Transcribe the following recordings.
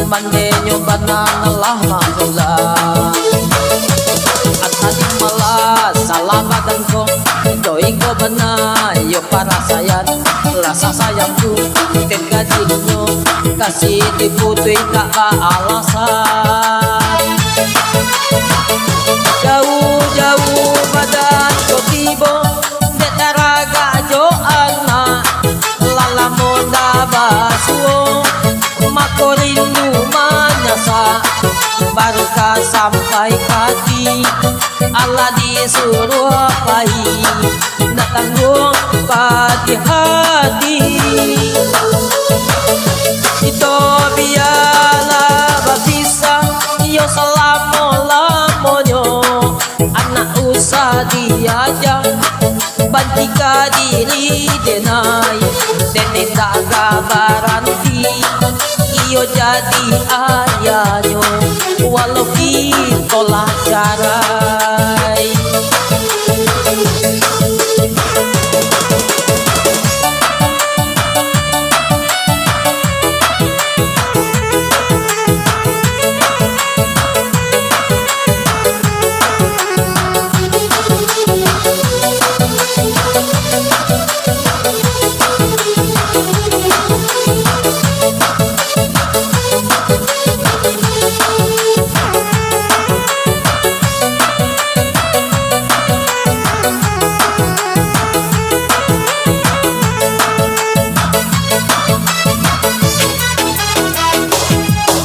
mandenyo bananalah magulang at haling malas salamadan ko doy ko banayo para sayan rasa sayangku kekadil nyo kasih diputoy kaalasan jauh-jauh badan ko tibo detaraga jo ana lalamon da basuo makorindu manyasa baru ka sampai kaki Allah disuruh pai natanggung pati hati itu biarlah babisa yo selamo-lamonyo anak usah diajak bantika diri denai denenda kabaranti iyo jadi ayahnya walau tolak carai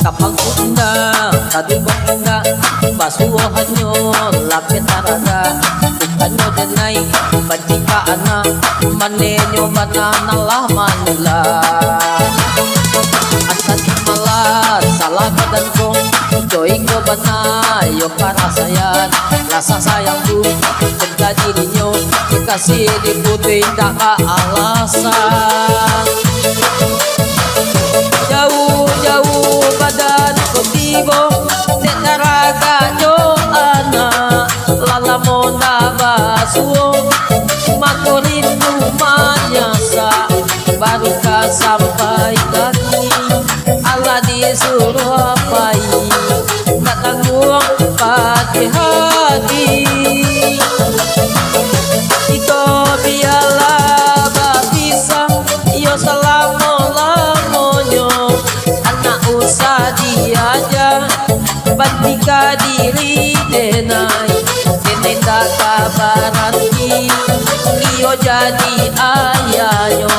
kapag unda kadubang unda basuhanyo lapit araga bukanyo denay bantika anak manenyo bananalah manula asan malas salagadan ko joy ko banayo para sayan rasa sayangku kekadil nyo kasih diputoy kaalasan jauh-jauh badan ko tibo detaraga jo ana lalamon da basuo makorindu manyasa baru ka sampai kaki Allah disuruh pai natanggung pati hati iko biarlah babisa yo selamo-lamonyo anak usah diajak bantika diri denai denenda kabaranti iyo jadi ayahnya